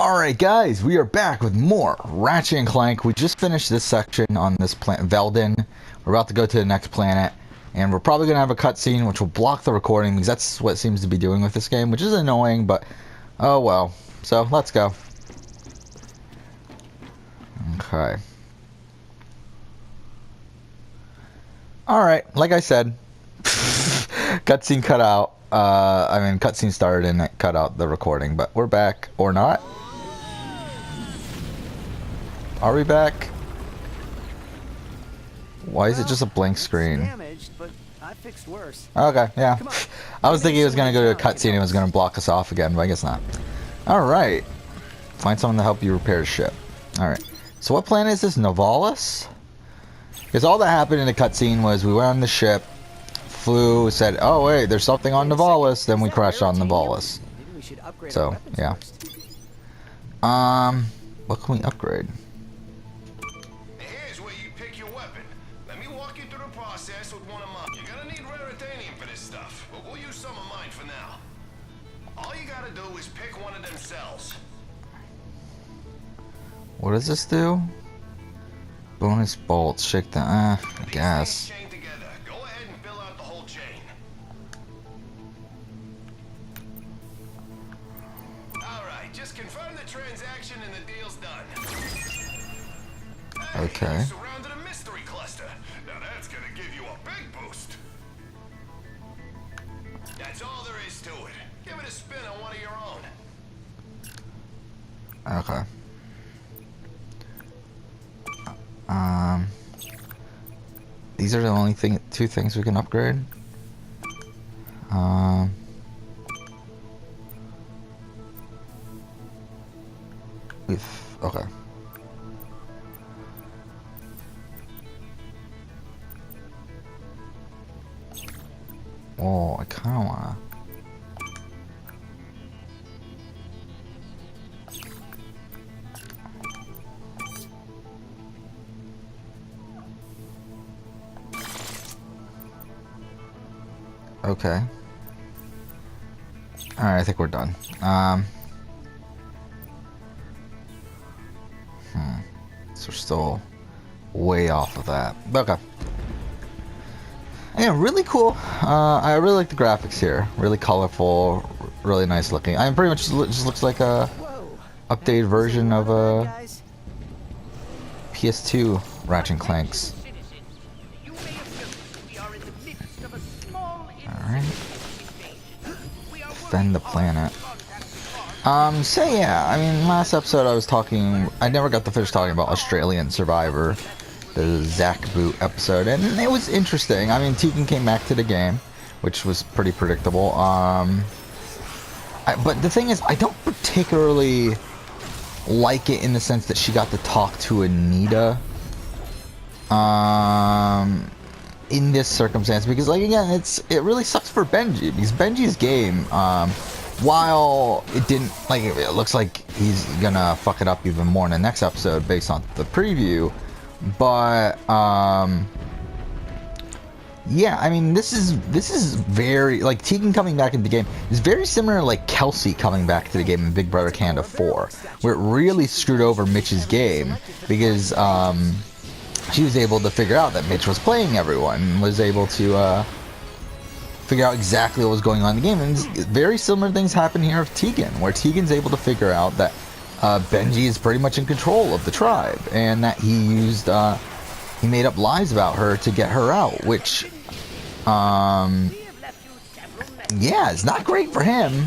Alright guys, we are back with more Ratchet Clank. We just finished this section on this planet, Veldin. We're about to go to the next planet, and we're probably going to have a cutscene which will block the recording, because that's what it seems to be doing with this game, which is annoying, but oh well. So, let's go. Okay. Alright, like I said, cutscene cut out. Cutscene started and it cut out the recording, but we're back, or not. Are we back? Why is it just a blank screen? Damaged, but I fixed worse. Okay, yeah. I was thinking it was going to go to a cutscene and it was going to block us off again, but I guess not. Alright. Find someone to help you repair the ship. Alright. So what planet is this? Novalis? Because all that happened in the cutscene was we went on the ship, flew, said, oh wait, there's something on Novalis, then we crashed on Novalis. So, yeah. What can we upgrade? Here's where you pick your weapon. Let me walk you through the process with one of mine. You're gonna need raritanium for this stuff, but we'll use some of mine for now. All you gotta do is pick one of them cells. What does this do? Bonus bolts, shake the, I guess. Chain together. Go ahead and fill out the whole chain. Alright, just confirm the transaction and the deal's done. Hey, Okay. you surrounded a mystery cluster. Now that's gonna give you a big boost. That's all there is to it. Give it a spin on one of your own. Okay. These are the only two things we can upgrade. Okay. Oh, I kind of wanna. Okay. Alright, I think we're done. So we're still way off of that. Okay. Yeah, really cool. I really like the graphics here. Really colorful, really nice looking. I mean, pretty much just looks like a updated version of a PS2 Ratchet Clanks. Alright. Defend the planet. So yeah, I mean, last episode I never got to finish talking about Australian Survivor, the Zach Boot episode, and it was interesting. I mean, Tegan came back to the game, which was pretty predictable. But the thing is, I don't particularly like it in the sense that she got to talk to Anita. In this circumstance, because like again, it really sucks for Benji, because Benji's game, while it didn't, like, it looks like he's gonna fuck it up even more in the next episode based on the preview, but yeah, I mean, this is very, like, Tegan coming back into the game is very similar to like Kelsey coming back to the game in Big Brother Canada 4, where it really screwed over Mitch's game, because she was able to figure out that Mitch was playing everyone, and was able to figure out exactly what was going on in the game. And very similar things happen here with Tegan, where Tegan's able to figure out that Benji is pretty much in control of the tribe, and that he made up lies about her to get her out, which, yeah, it's not great for him.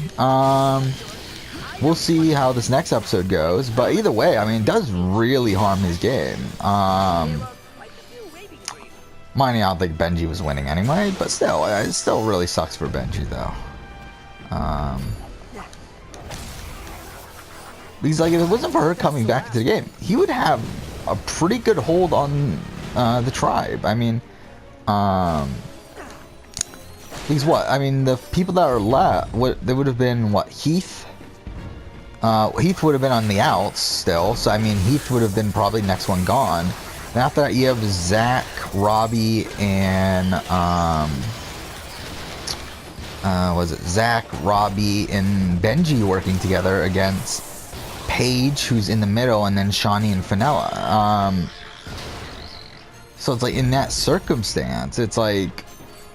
We'll see how this next episode goes, but either way, I mean, it does really harm his game. Mind you, I don't think Benji was winning anyway, but still, it still really sucks for Benji, though. Because, like, if it wasn't for her coming back into the game, he would have a pretty good hold on the tribe. I mean, because what? I mean, the people that are left, they would have been, what, Heath? Heath would have been on the outs still, so I mean, Heath would have been probably next one gone. And after that, you have Zach, Robbie, and was it Zach, Robbie, and Benji working together against Paige, who's in the middle, and then Shawnee and Fenella. So it's like, in that circumstance, it's like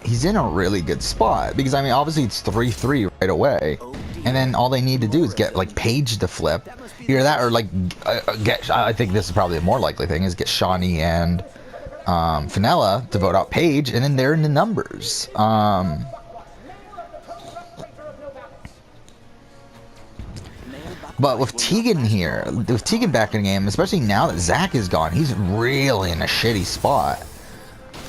he's in a really good spot, because I mean, obviously it's 3-3 right away, and then all they need to do is get like Paige to flip, either that or like get. I think this is probably the more likely thing, is get Shawnee and Fenella to vote out Paige, and then they're in the numbers. But with Tegan here, with Tegan back in the game, especially now that Zach is gone, he's really in a shitty spot.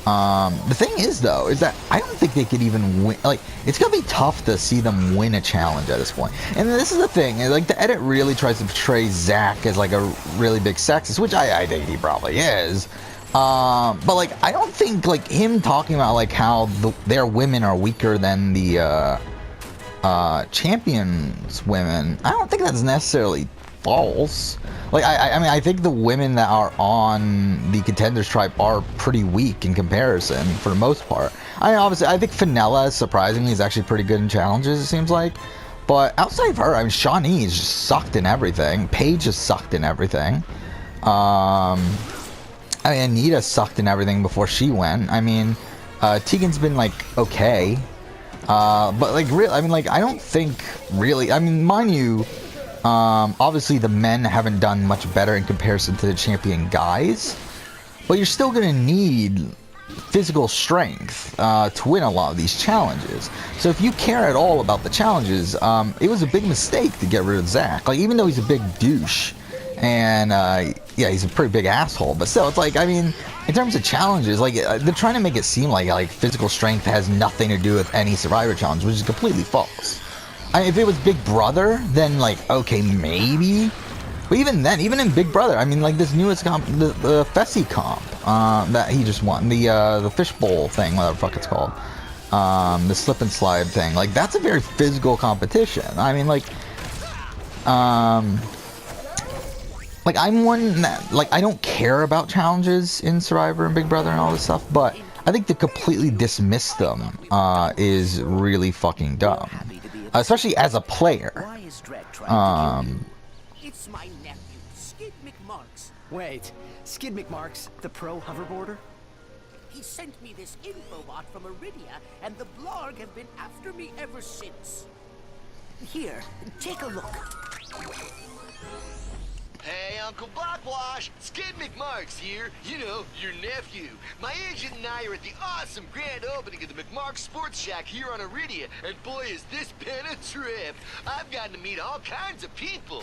The thing is, though, is that I don't think they could even win. Like, it's gonna be tough to see them win a challenge at this point. And this is the thing, like, the edit really tries to portray Zach as like a really big sexist, which I think he probably is. But like, I don't think like him talking about like how their women are weaker than the champions women, I don't think that's necessarily false. Like, I mean, I think the women that are on the Contenders tribe are pretty weak in comparison for the most part. I mean, obviously, I think Fenella, surprisingly, is actually pretty good in challenges, it seems like. But outside of her, I mean, Shawnee is just sucked in everything. Paige is sucked in everything. I mean, Anita sucked in everything before she went. I mean, Tegan's been, like, okay. But, like, really, I mean, like, I don't think really, I mean, mind you, obviously the men haven't done much better in comparison to the champion guys, but you're still going to need physical strength to win a lot of these challenges. So if you care at all about the challenges, it was a big mistake to get rid of Zach. Like, even though he's a big douche, and yeah, he's a pretty big asshole, but still, it's like, I mean, in terms of challenges, like, they're trying to make it seem like physical strength has nothing to do with any Survivor challenge, which is completely false. I mean, if it was Big Brother, then, like, okay, maybe. But even then, even in Big Brother, I mean, like, this newest comp, the Fessy comp, that he just won, the fishbowl thing, whatever the fuck it's called, the slip and slide thing, like, that's a very physical competition. I mean, like, I'm one that, like, I don't care about challenges in Survivor and Big Brother and all this stuff, but I think to completely dismiss them is really fucking dumb. Especially as a player. It's my nephew, Skid McMarks. Wait, Skid McMarks, the pro hoverboarder? He sent me this infobot from Iridia, and the blog have been after me ever since. Here, take a look. Hey, Uncle Blackwash, Skid McMarks here. You know, your nephew. My agent and I are at the awesome grand opening of the McMarks Sports Shack here on Iridia, and boy, is this been a trip. I've gotten to meet all kinds of people.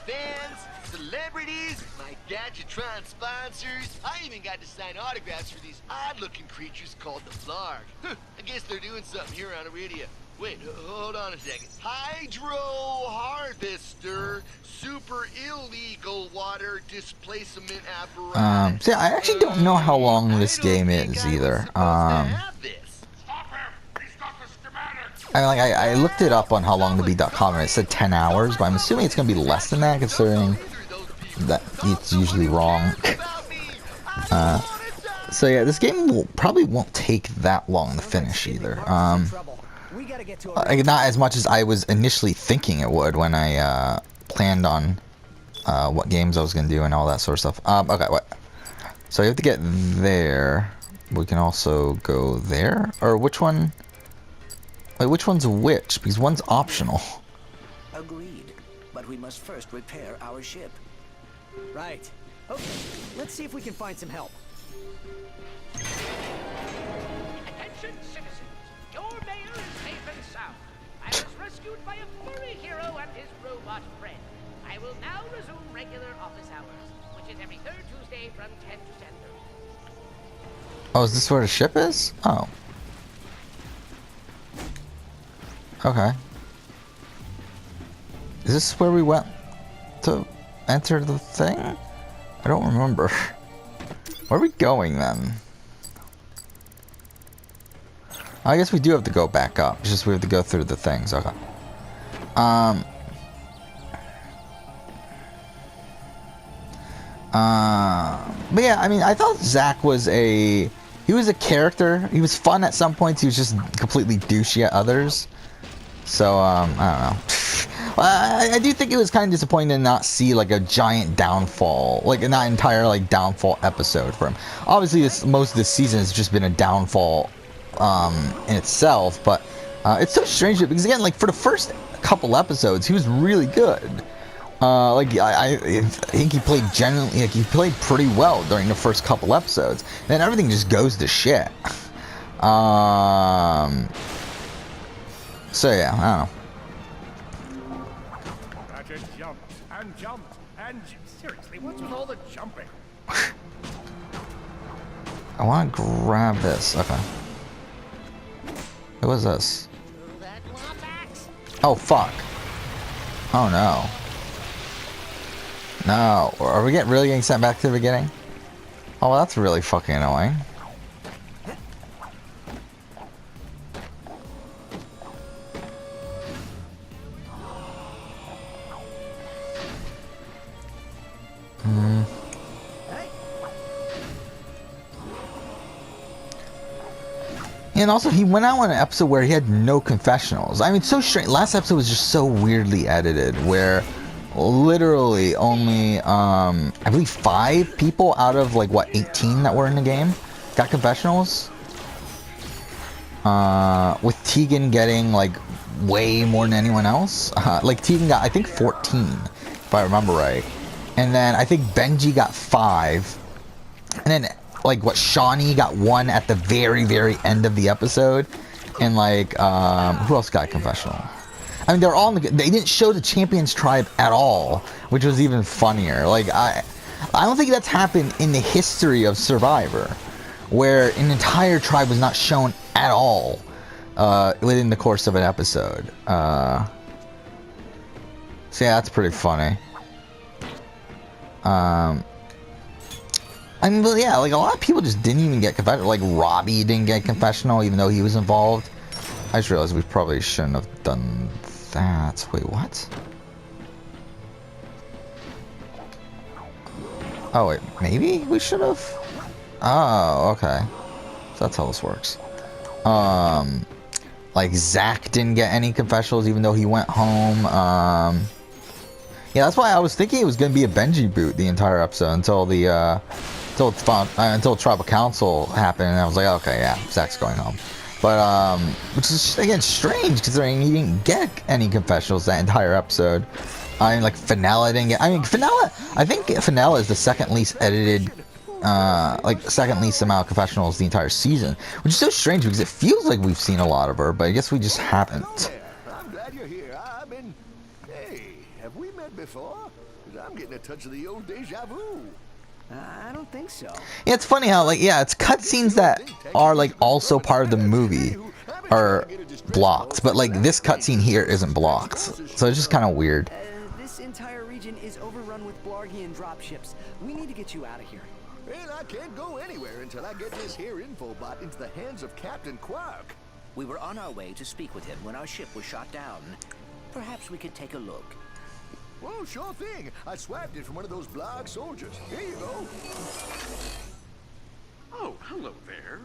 Fans, celebrities, my Gadgetron sponsors. I even got to sign autographs for these odd-looking creatures called the Flarg. I guess they're doing something here on Iridia. Wait, hold on a second. Hydro Harvester, super illegal water displacement apparatus. See, I actually don't know how long this game is either. I mean, like, I looked it up on howlongtobeat.com and it said 10 hours, but I'm assuming it's going to be less than that, considering that it's usually wrong. So yeah, this game probably won't take that long to finish either. Not as much as I was initially thinking it would when I planned on what games I was going to do and all that sort of stuff. Okay, what? So you have to get there. We can also go there? Or which one? Wait, which one's which? Because one's optional. Agreed, but we must first repair our ship. Right. Okay, let's see if we can find some help. Attention, citizens. Your mayor is safe and sound. I was rescued by a furry hero and his robot friend. I will now resume regular office hours, which is every third Tuesday from 10 to 10:30. Oh, is this where the ship is? Oh. Okay. Is this where we went to enter the thing? I don't remember. Where are we going then? I guess we do have to go back up. It's just we have to go through the things. Okay. But yeah, I mean, I thought Zach was he was a character. He was fun at some points. He was just completely douchey at others. So, I don't know. But I do think it was kind of disappointing to not see like a giant downfall, like not entire like downfall episode for him. Obviously, most of this season has just been a downfall in itself, but it's so strange because again, like for the first couple episodes, he was really good. I think he played generally, like he played pretty well during the first couple episodes. Then everything just goes to shit. So yeah, I don't know. Ratchet jumped and jumped and seriously, what's with all the jumping? I want to grab this. Okay. What was this? Oh fuck. Oh no. No. Are we really getting sent back to the beginning? Oh, well, that's really fucking annoying. And also, he went out on an episode where he had no confessionals. I mean, so strange. Last episode was just so weirdly edited, where literally only, I believe 5 people out of, like, what, 18 that were in the game got confessionals. With Tegan getting, like, way more than anyone else. Like, Tegan got, I think, 14, if I remember right. And then I think Benji got 5. And then, like, what, Shawnee got 1 at the very, very end of the episode. And, like, who else got a confessional? I mean, they're all in they didn't show the Champions tribe at all, which was even funnier. Like, I don't think that's happened in the history of Survivor, where an entire tribe was not shown at all within the course of an episode. So yeah, that's pretty funny. I mean, but yeah, like a lot of people just didn't even get confessional. Like Robbie didn't get confessional, even though he was involved. I just realized we probably shouldn't have done that. Wait, what? Oh wait, maybe we should have. Oh, okay. So that's how this works. Like Zach didn't get any confessionals, even though he went home. Yeah, that's why I was thinking it was gonna be a Benji boot the entire episode until the until Tribal Council happened, and I was like, okay, yeah, Zach's going home. But which is again strange considering he didn't get any confessionals that entire episode. I mean, like Finella didn't get. I mean, Finella. I think Finella is the second least edited, like second least amount of confessionals the entire season, which is so strange because it feels like we've seen a lot of her, but I guess we just haven't. I'm glad you're here. Hey, have we met before? 'Cause I'm getting a touch of the old deja vu. I don't think so. Yeah, it's funny how, like, yeah, it's cutscenes that are, like, also part of the movie are blocked, but, like, this cutscene here isn't blocked, so it's just kind of weird. This entire region is overrun with Blargian dropships. We need to get you out of here. Well, I can't go anywhere until I get this here infobot into the hands of Captain Quark. We were on our way to speak with him when our ship was shot down. Perhaps we could take a look. Well, sure thing. I swapped it from one of those Blarg soldiers. Here you go. Oh, hello there.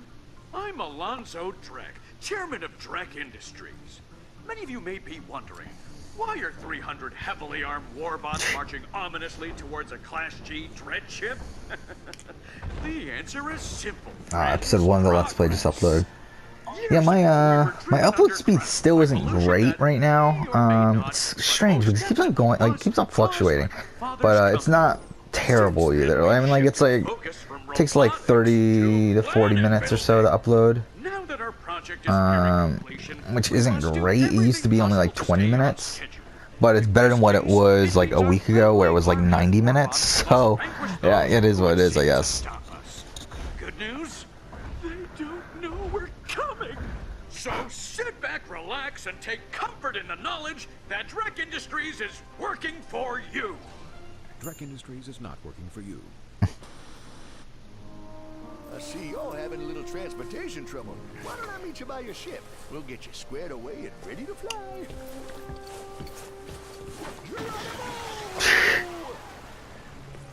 I'm Alonzo Drek, chairman of Drek Industries. Many of you may be wondering, why are 300 heavily armed warbots marching ominously towards a Class G dread ship? The answer is simple. Episode 1 of the Let's Play just uploaded. Yeah, my upload speed still isn't great right now. It's strange because it keeps on going, like, keeps on fluctuating, but it's not terrible either. I mean, like, it's like takes like 30 to 40 minutes or so to upload, which isn't great. It used to be only like 20 minutes, but it's better than what it was like a week ago, where it was like 90 minutes. So yeah, it is what it is, I guess. Good news? They don't know we're coming. So sit back, relax, and take comfort in the knowledge that Drek Industries is working for you. Drek Industries is not working for you. I see you're having a little transportation trouble. Why don't I meet you by your ship? We'll get you squared away and ready to fly.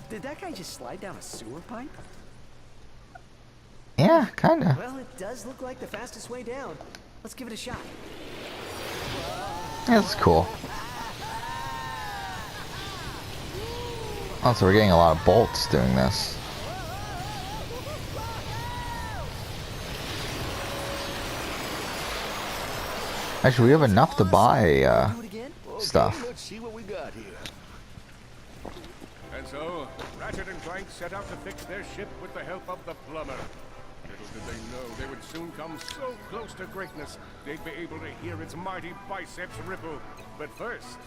Did that guy just slide down a sewer pipe? Yeah, kinda. Well, it does look like the fastest way down. Let's give it a shot. Yeah, that's cool. Oh, so we're getting a lot of bolts doing this. Actually, we have enough to buy stuff. Okay, let's see what we got here. And so, Ratchet and Clank set out to fix their ship with the help of the plumber. Little did they know they would soon come so close to greatness, they'd be able to hear its mighty biceps ripple. But first,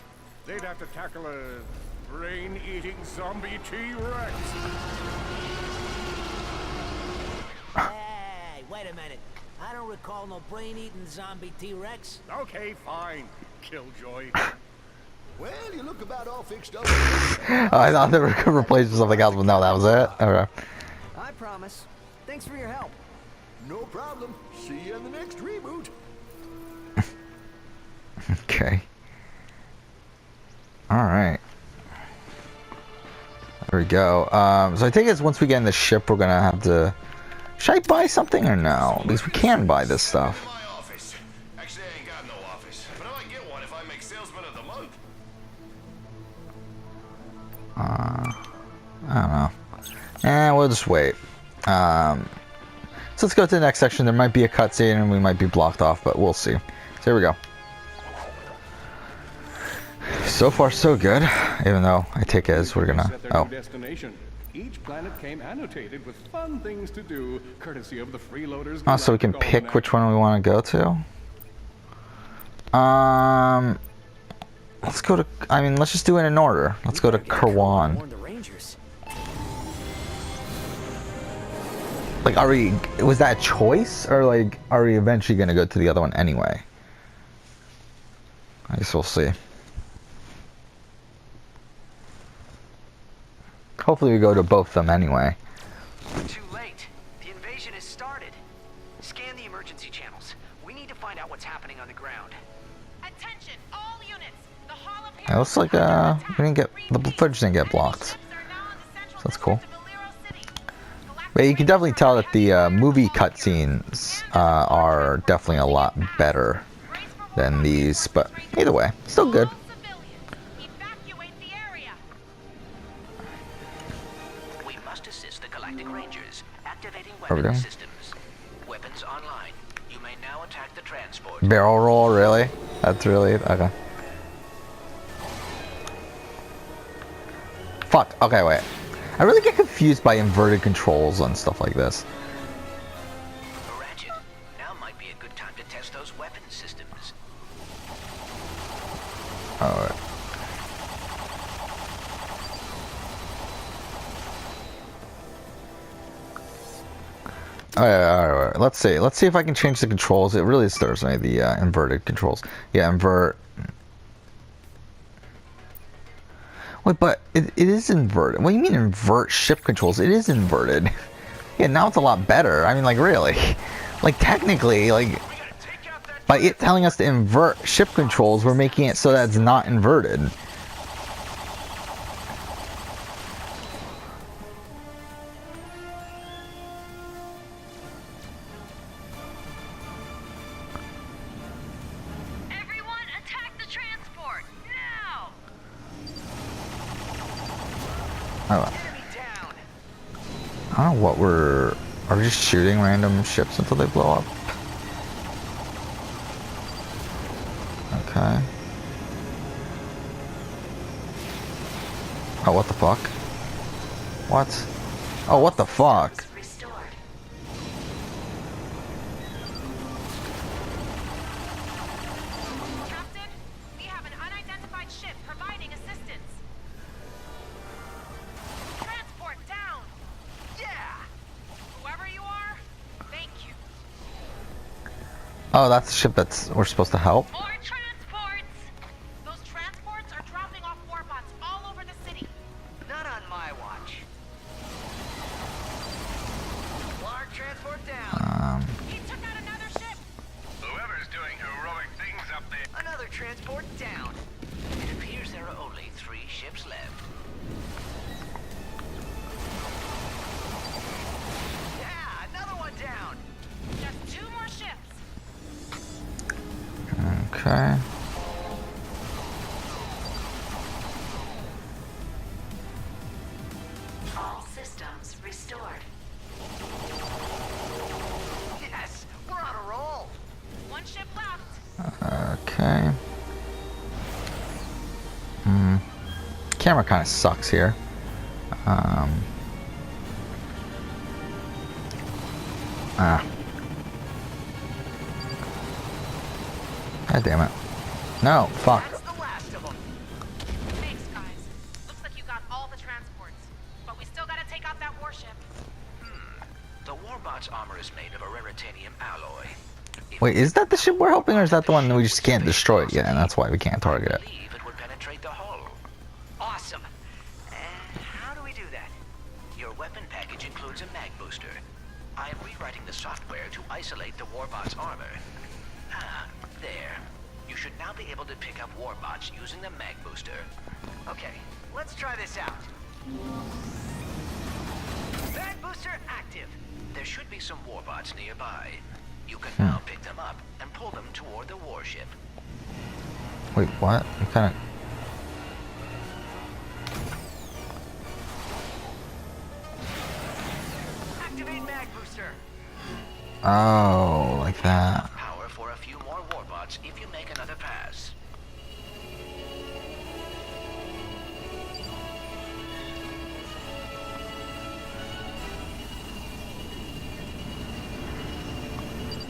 they'd have to tackle a brain-eating zombie T-Rex. Hey, wait a minute. I don't recall no brain-eating zombie T-Rex. Okay, fine. Killjoy. Well, you look about all fixed up. I thought they were going to replace with something else, but no, that was it. Okay. I promise. Thanks for your help. No problem. See you in the next reboot. Okay. Alright. There we go. So I think it's once we get in the ship, we're going to have to... Should I buy something or no? Because we can buy this stuff. My office. Actually, I ain't got no office, but I might get one if I make salesman of the month. I don't know. We'll just wait. So let's go to the next section. There might be a cutscene and we might be blocked off, but we'll see. So here we go. So far, so good. Even though I take it as we're gonna. Oh. Destination. Each planet came annotated with fun things to do, courtesy of the freeloaders. Oh, so we can pick which one we want to go to. Let's go to. I mean, let's just do it in order. Let's go to Kerwan. Warn the Rangers. Like, are we? Was that a choice, or like, are we eventually gonna go to the other one anyway? I guess we'll see. Hopefully we go to both of them anyway. Too late. The invasion has started. Scan the emergency channels. We need to find out what's happening on the ground. Attention, all units. The Hall of It looks like we didn't get the footage didn't get blocked. So that's cool. But you can definitely tell that the movie cutscenes are definitely a lot better than these. But either way, still good. Evacuate the area. We must assist the Galactic Rangers, activating Are we weapon doing? systems. Weapons online. You may now attack the transport. Barrel roll, really? That's really okay. Fuck. Okay, wait. I really get confused by inverted controls and stuff like this. Ratchet, now might be a good time to test those weapon systems. Alright. Alright. Let's see. Let's see if I can change the controls. It really disturbs me, the inverted controls. Yeah, invert. Wait, but it is inverted. What do you mean invert ship controls? It is inverted. Yeah, now it's a lot better. I mean, like, really. Like, technically, like, by it telling us to invert ship controls, we're making it so that it's not inverted. Everyone attack the transport now. I don't know what we're... Are we just shooting random ships until they blow up? Okay. Oh, what the fuck? What? Oh, what the fuck? Restored. Captain, we have an unidentified ship providing assistance. Transport down. Yeah. Whoever you are, thank you. Oh, that's the ship that's we're supposed to help? More transports. Those transports are dropping off warbots all over the city. Not on my watch. Large transport down. He took out another ship. Whoever's doing heroic things up there. Another transport down. It appears there are only 3 ships left. Yeah, another one down. Just 2 more ships. Okay. systems restored. Yes, we're on a roll. One ship left. Okay. Camera kind of sucks here. God damn it. No, fuck. That's the last of them. Thanks, guys. Looks like you got all the transports. But we still gotta take out that warship. The Warbot's armor is made of a raritanium alloy. Wait, is that the ship we're helping, or is that the one that we just can't destroy it yet, and that's why we can't target I it? believe it would penetrate the hull. Awesome. And how do we do that? Your weapon package includes a mag booster. I am rewriting the software to isolate the Warbot's armor. Ah, there. You should now be able to pick up Warbots using the mag booster. Okay, let's try this out. Mag booster active. There should be some Warbots nearby. You can now pick them up and pull them toward the warship. Wait, what? What kind of... Activate mag booster. Oh, like that. Power for a few more Warbots if you make another pass.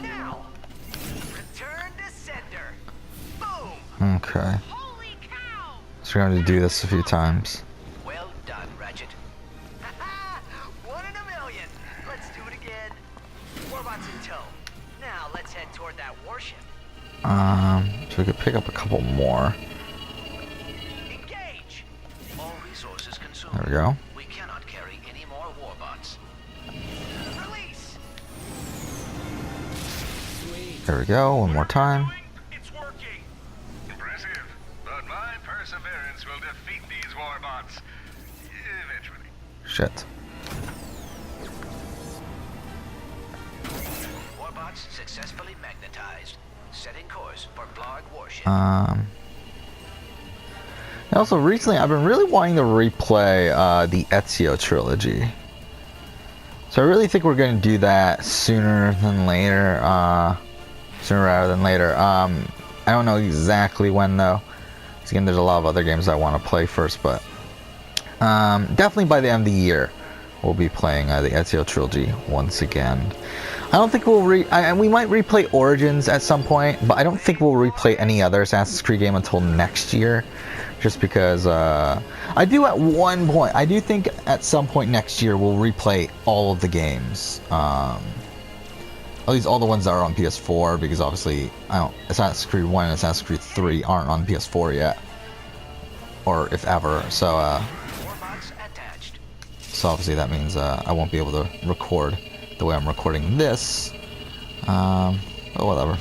Now, return to sender. Boom. Okay. Holy cow! So we're going to do this a few times. Well done, Ratchet. One in a million. Let's do it again. Warbots in tow. Now let's head toward that warship. So we could pick up a couple more. Engage. All resources consumed. There we go. We cannot carry any more Warbots. Release. There we go. One more time. It's working. Impressive. But my perseverance will defeat these Warbots. Eventually. Shit. Warbots successfully magnetized. Setting course for Blarg warship. Also, recently I've been really wanting to replay the Ezio trilogy. So I really think we're going to do that sooner than later. Sooner rather than later. I don't know exactly when though. 'Cause again, there's a lot of other games I want to play first, but definitely by the end of the year we'll be playing the Ezio trilogy once again. I don't think we'll we might replay Origins at some point, but I don't think we'll replay any other Assassin's Creed game until next year. Just because I do at one point, I do think at some point next year we'll replay all of the games. At least all the ones that are on PS4, because obviously Assassin's Creed 1 and Assassin's Creed 3 aren't on PS4 yet. Or if ever, so Warbots attached. so obviously that means I won't be able to record the way I'm recording this. But whatever.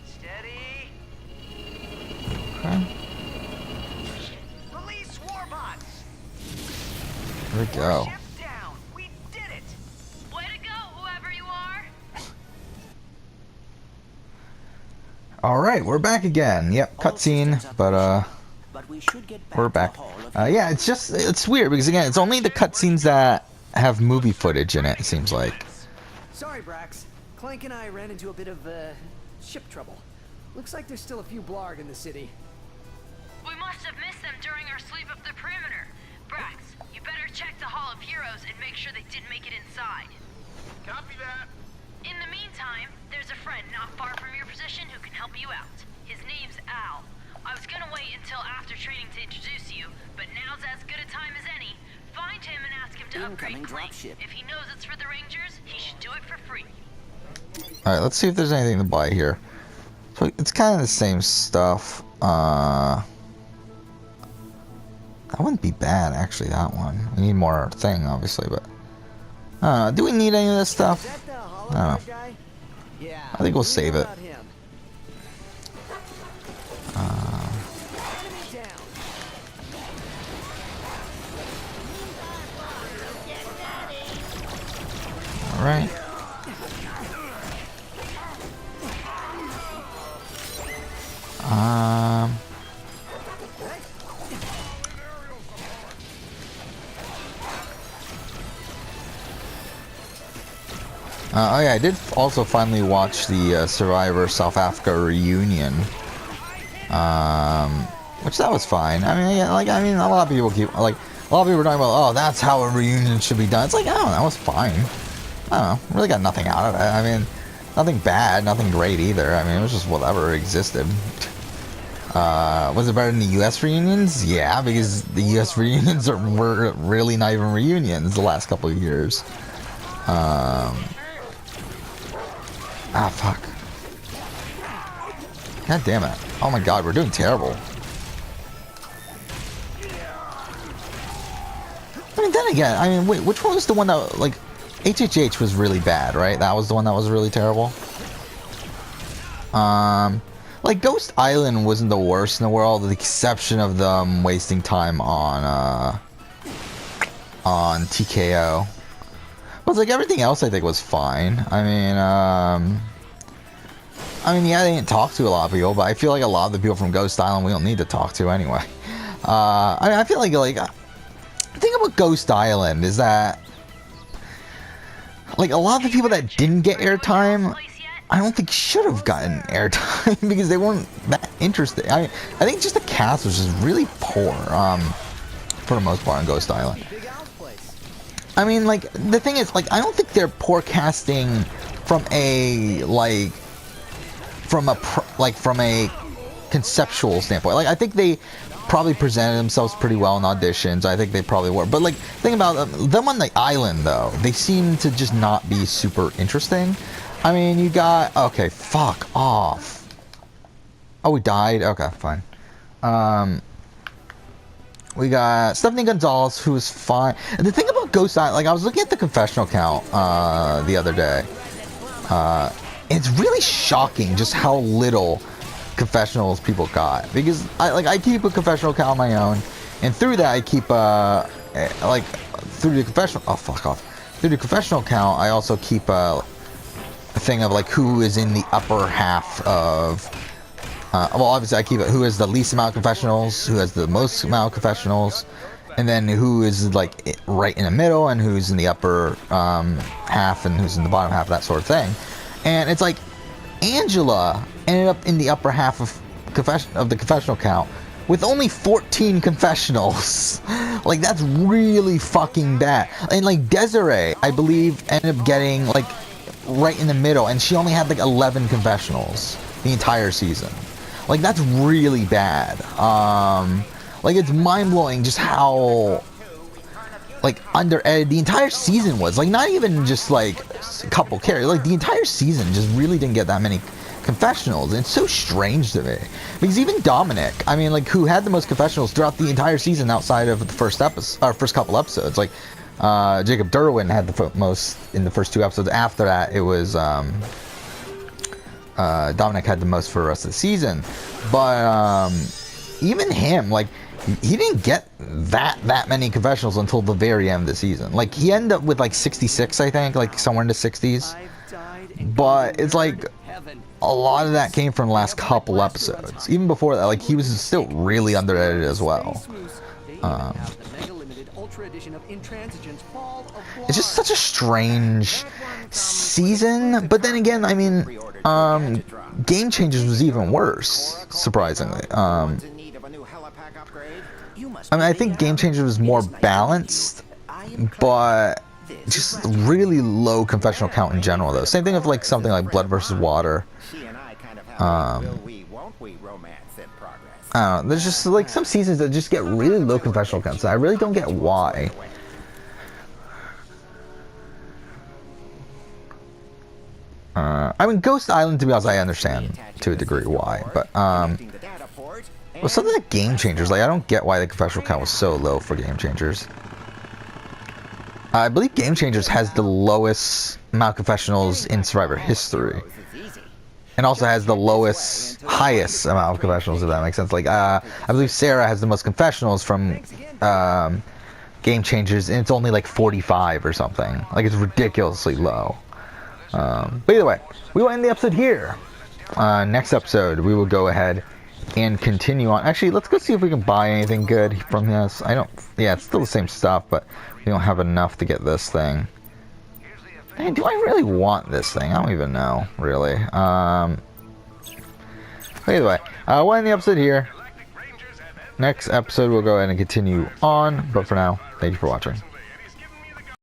Steady. Okay. Release Warbots. There we go. Warship down. We did it. Way to go, whoever you are! Alright, we're back again. Yep, cutscene, but we should get back we're back. Yeah, it's weird because again, it's only the cutscenes that have movie footage in it, it seems like. Sorry, Brax. Clank and I ran into a bit of ship trouble. Looks like there's still a few Blarg in the city. We must have missed them during our sweep of the perimeter. Brax, you better check the Hall of Heroes and make sure they didn't make it inside. Copy that. In the meantime, there's a friend not far from your position who can help you out. His name's Al. I was gonna wait until after training to introduce you, but now's as good a time as any. Find him and ask him to upgrade Clank. If he knows it's for the Rangers, he should do it for free. Alright, let's see if there's anything to buy here. So it's kind of the same stuff. That wouldn't be bad, actually, that one. We need more thing, obviously, but... do we need any of this stuff? I don't know. Yeah. I think we'll save it. Alright. Oh yeah, I did also finally watch the Survivor South Africa reunion, which that was fine. I mean, yeah, like a lot of people keep a lot of people are talking about, oh, that's how a reunion should be done. It's like, I don't know, that was fine. I don't know, really got nothing out of it. I mean, nothing bad, nothing great either. I mean, it was just whatever existed. Was it better than the U.S. reunions? Yeah, because the U.S. reunions were really not even reunions the last couple of years. Ah, fuck. God damn it. Oh my god, we're doing terrible. I mean, then again, I mean, wait, which one was the one that, like, HHH was really bad, right? That was the one that was really terrible. Like, Ghost Island wasn't the worst in the world, with the exception of them wasting time on TKO. But, like, everything else I think was fine. I mean, yeah, they didn't talk to a lot of people, but I feel like a lot of the people from Ghost Island we don't need to talk to anyway. I mean, I feel like, the thing about Ghost Island is that, like, a lot of the people that didn't get airtime, I don't think should have gotten airtime because they weren't that interested. I think just the cast was just really poor, for the most part on Ghost Island. I mean, like, the thing is, like, I don't think they're poor casting from a, like, from a conceptual standpoint. Like, I think they probably presented themselves pretty well in auditions. I think they probably were. But, like, think about them on the island, though. They seem to just not be super interesting. I mean, you got... Okay, fuck off. Oh, we died? Okay, fine. We got Stephanie Gonzalez, who is fine. And the thing about Ghost Island, like, I was looking at the confessional count the other day. It's really shocking just how little confessionals people got. Because, I keep a confessional count on my own. And through that, I keep, through the confessional... Oh, fuck off. Through the confessional count, I also keep a thing of, like, who is in the upper half of... well, obviously, I keep it who has the least amount of confessionals, who has the most amount of confessionals, and then who is, like, right in the middle, and who's in the upper half, and who's in the bottom half, that sort of thing. And it's like, Angela ended up in the upper half of the confessional count with only 14 confessionals. Like, that's really fucking bad. And, like, Desiree, I believe, ended up getting, like, right in the middle, and she only had, like, 11 confessionals the entire season. Like, that's really bad. Like, it's mind-blowing just how, like, under-edited the entire season was. Like, not even just, like, a couple characters. Like, the entire season just really didn't get that many confessionals. And it's so strange to me. Because even Dominic, I mean, like, who had the most confessionals throughout the entire season outside of the first couple episodes. Like, Jacob Derwin had the most in the first 2 episodes. After that, it was, Dominic had the most for the rest of the season. But, even him, like, he didn't get that many confessionals until the very end of the season. Like, he ended up with, like, 66, I think, like, somewhere in the 60s. But it's like, a lot of that came from the last couple episodes. Even before that, like, he was still really under-edited as well. It's just such a strange season. But then again, I mean, Game Changers was even worse, surprisingly. I mean, I think Game Changers was more balanced, but just really low confessional count in general, though. Same thing with, like, something like Blood vs. Water. I don't know, there's just, like, some seasons that just get really low confessional counts. I really don't get why. I mean, Ghost Island, to be honest, I understand to a degree why, but, well, something like Game Changers, like, I don't get why the confessional count was so low for Game Changers. I believe Game Changers has the lowest amount of confessionals in Survivor history. And also has the highest amount of confessionals, if that makes sense. Like, I believe Sarah has the most confessionals from Game Changers, and it's only like 45 or something. Like, it's ridiculously low. But either way, we will end the episode here. Next episode, we will go ahead and continue on. Actually, let's go see if we can buy anything good from this. Yeah, it's still the same stuff, but we don't have enough to get this thing. Hey, do I really want this thing? I don't even know, really. Either way, we'll end the episode here. Next episode, we'll go ahead and continue on. But for now, thank you for watching.